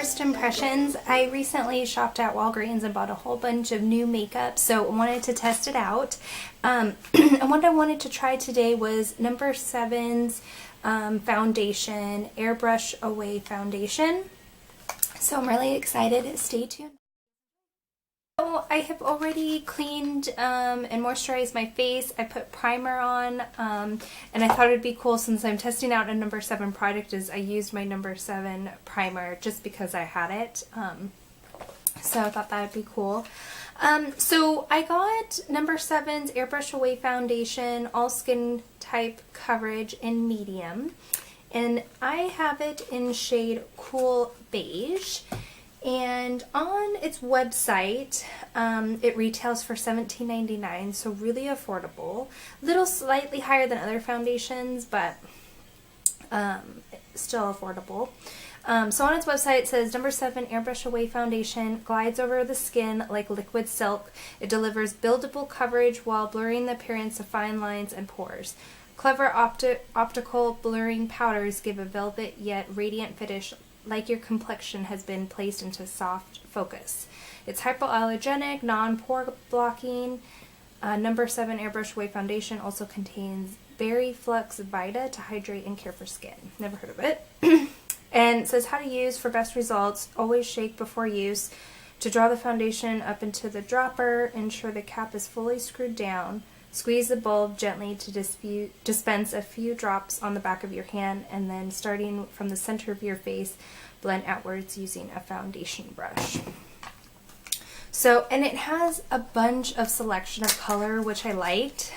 first impressions. I recently shopped at Walgreens and bought a whole bunch of new makeup, so I wanted to test it out. And what I wanted to try today was No7's foundation, Airbrush Away Foundation. So I'm really excited. Stay tuned. So I have already cleaned and moisturized my face. I put primer on, and I thought it would be cool since I'm testing out a No7 product is I used my No7 primer just because I had it. So I thought that would be cool. So I got No7's Airbrush Away Foundation, all skin type coverage in medium. And I have it in shade Cool Beige. And on its website, it retails for $17.99, so really affordable. A little slightly higher than other foundations, but still affordable. So on its website it says, No7 Airbrush Away Foundation glides over the skin like liquid silk. It delivers buildable coverage while blurring the appearance of fine lines and pores. Clever optical blurring powders give a velvet yet radiant finish, like your complexion has been placed into soft focus. It's hypoallergenic, non-pore blocking. No7 Airbrush Away Foundation also contains Berry Flux Vita to hydrate and care for skin. Never heard of it. And it says how to use for best results. Always shake before use. To draw the foundation up into the dropper, ensure the cap is fully screwed down. Squeeze the bulb gently to dispense a few drops on the back of your hand, and then starting from the center of your face, blend outwards using a foundation brush. So, and it has a bunch of selection of color, which I liked.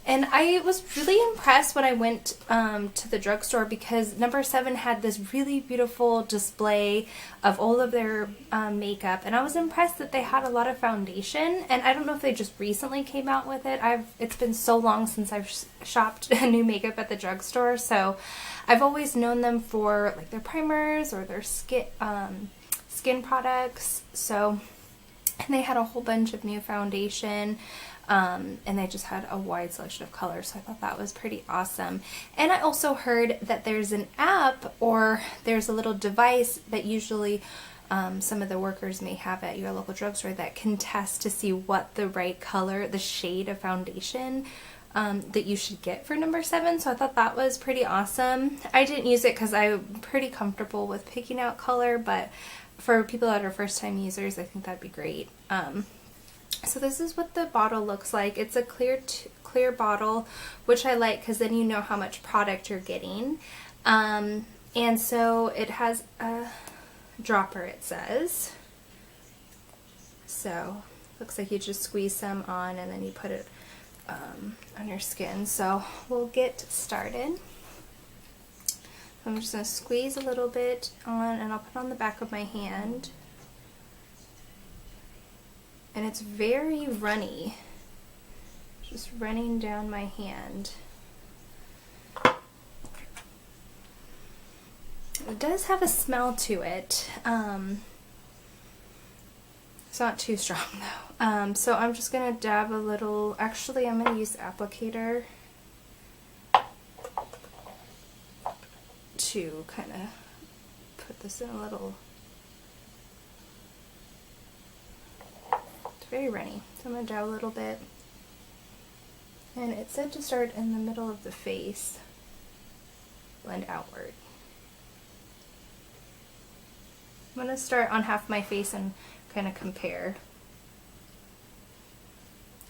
And I was really impressed when I went to the drugstore because No7 had this really beautiful display of all of their makeup, and I was impressed that they had a lot of foundation. And I don't know if they just recently came out with it. It's been so long since I've shopped new makeup at the drugstore, so I've always known them for like their primers or their skin products. So, and they had a whole bunch of new foundation. And they just had a wide selection of colors, so I thought that was pretty awesome. And I also heard that there's an app or there's a little device that usually some of the workers may have at your local drugstore that can test to see what the right color, the shade of foundation that you should get for No7, so I thought that was pretty awesome. I didn't use it because I'm pretty comfortable with picking out color, but for people that are first time users, I think that'd be great. So this is what the bottle looks like. It's a clear bottle, which I like because then you know how much product you're getting. And so it has a dropper, it says. So looks like you just squeeze some on and then you put it on your skin. So we'll get started. I'm just going to squeeze a little bit on, and I'll put it on the back of my hand. And it's very runny, just running down my hand. It does have a smell to it. It's not too strong though. So I'm just going to dab a little, actually I'm going to use the applicator to kind of put this in a little. Very runny, so I'm going to dab a little bit, and it said to start in the middle of the face, blend outward. I'm going to start on half my face and kind of compare.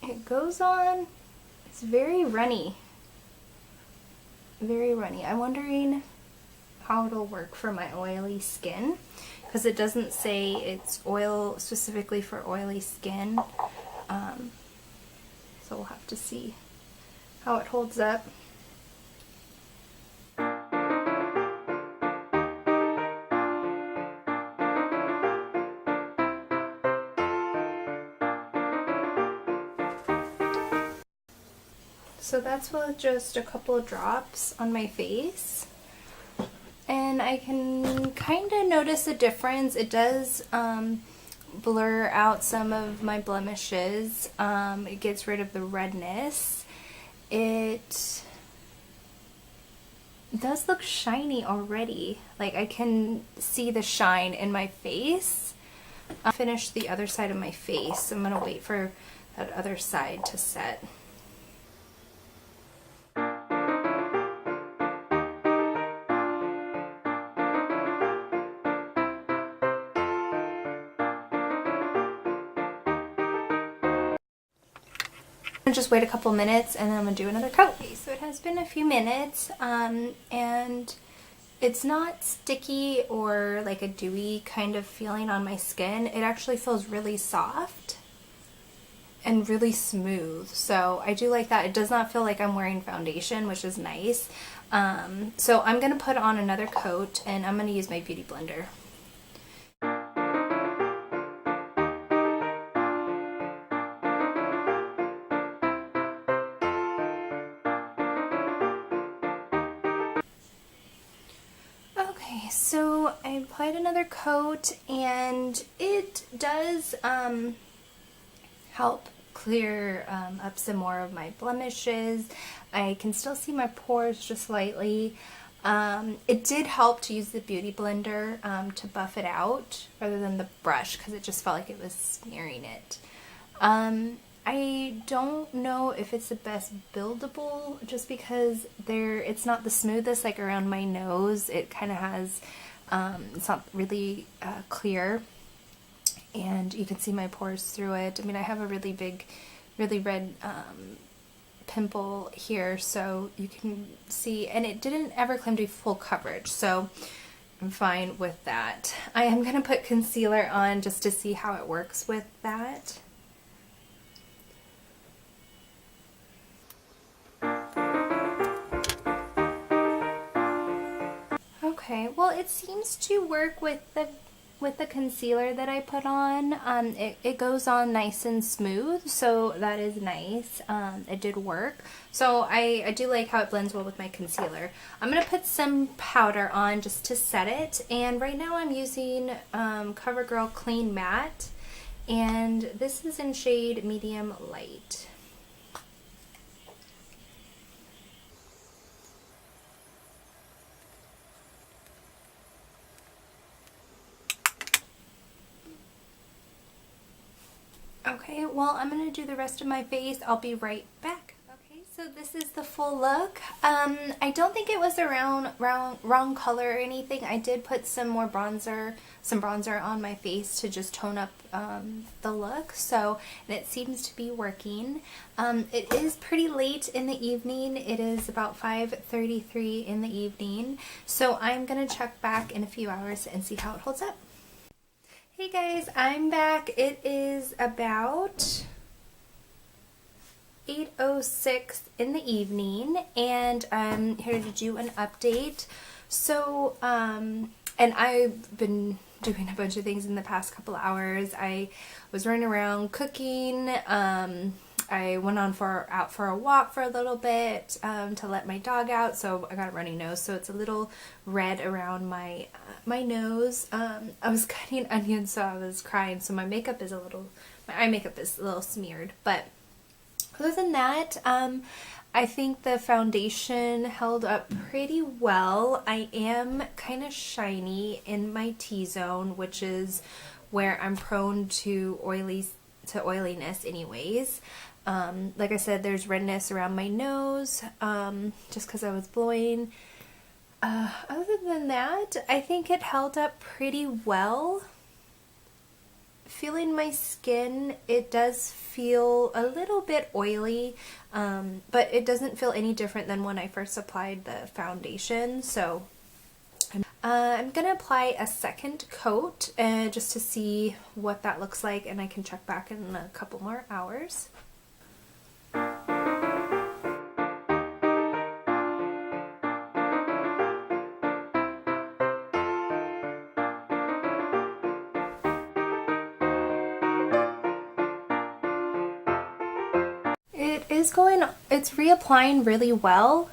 It goes on, it's very runny, very runny. I'm wondering how it'll work for my oily skin, because it doesn't say it's oil specifically for oily skin, so we'll have to see how it holds up. So that's with just a couple of drops on my face. And I can kind of notice a difference. It does blur out some of my blemishes. It gets rid of the redness. It It does look shiny already. Like I can see the shine in my face. I'll finish the other side of my face. I'm gonna wait for that other side to set. Just wait a couple minutes and then I'm gonna do another coat. Okay, so it has been a few minutes and it's not sticky or like a dewy kind of feeling on my skin. It actually feels really soft and really smooth, so I do like that. It does not feel like I'm wearing foundation, which is nice. So I'm gonna put on another coat and I'm gonna use my beauty blender. Okay, so I applied another coat and it does help clear up some more of my blemishes. I can still see my pores just slightly. It did help to use the beauty blender to buff it out rather than the brush because it just felt like it was smearing it. I don't know if it's the best buildable just because it's not the smoothest like around my nose. It kind of has, it's not really clear and you can see my pores through it. I mean, I have a really big, really red pimple here, so you can see, and it didn't ever claim to be full coverage, so I'm fine with that. I am going to put concealer on just to see how it works with that. Okay, well it seems to work with the concealer that I put on. It goes on nice and smooth, so that is nice. It did work. So I do like how it blends well with my concealer. I'm going to put some powder on just to set it, and right now I'm using CoverGirl Clean Matte, and this is in shade Medium Light. Okay, well, I'm going to do the rest of my face. I'll be right back. Okay, so this is the full look. I don't think it was the wrong color or anything. I did put some bronzer on my face to just tone up the look, so, and it seems to be working. It is pretty late in the evening. It is about 5:33 in the evening, so I'm going to check back in a few hours and see how it holds up. Hey guys, I'm back. It is about 8:06 in the evening and I'm here to do an update. So, and I've been doing a bunch of things in the past couple hours. I was running around cooking. I went out for a walk for a little bit to let my dog out, so I got a runny nose, so it's a little red around my nose. I was cutting onions, so I was crying, so my eye makeup is a little smeared, but other than that, I think the foundation held up pretty well. I am kind of shiny in my T-zone, which is where I'm prone to oiliness anyways. Like I said, there's redness around my nose, just because I was blowing. Other than that, I think it held up pretty well. Feeling my skin, it does feel a little bit oily, but it doesn't feel any different than when I first applied the foundation, so I'm going to apply a second coat just to see what that looks like, and I can check back in a couple more hours. It's reapplying really well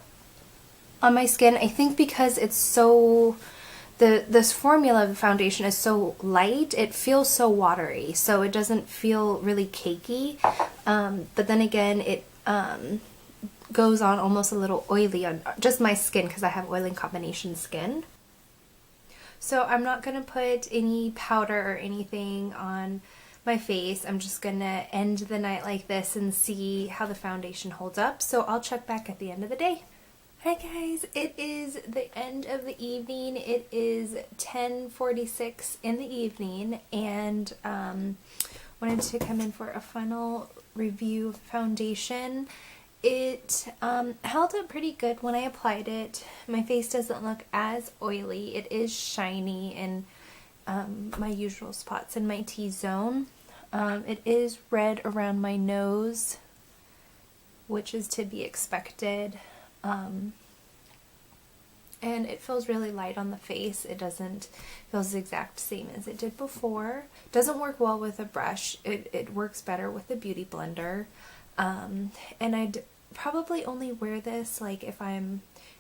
on my skin. I think because it's so, this formula of the foundation is so light, it feels so watery, so it doesn't feel really cakey. But then again, goes on almost a little oily on just my skin because I have oil and combination skin. So I'm not going to put any powder or anything on my face. I'm just going to end the night like this and see how the foundation holds up. So I'll check back at the end of the day. Hi guys, it is the end of the evening. It is 10:46 in the evening, and wanted to come in for a final review of foundation. It held up pretty good when I applied it. My face doesn't look as oily. It is shiny in my usual spots in my T-zone. It is red around my nose, which is to be expected. And it feels really light on the face. It doesn't feel the exact same as it did before. Doesn't work well with a brush. It works better with a beauty blender. And I'd probably only wear this like if I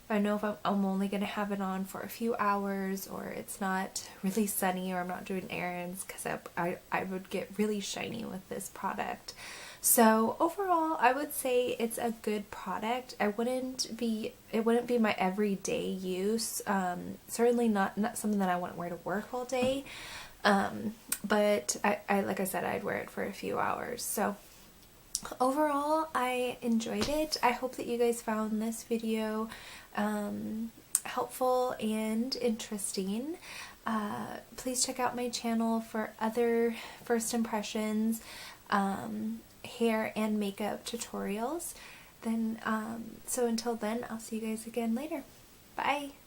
know if I'm only going to have it on for a few hours, or it's not really sunny, or I'm not doing errands, because I would get really shiny with this product. So overall, I would say it's a good product. It wouldn't be my everyday use. Certainly not something that I want to wear to work all day. But I like I said, I'd wear it for a few hours. So overall, I enjoyed it. I hope that you guys found this video helpful and interesting. Please check out my channel for other first impressions, hair and makeup tutorials. So until then, I'll see you guys again later. Bye!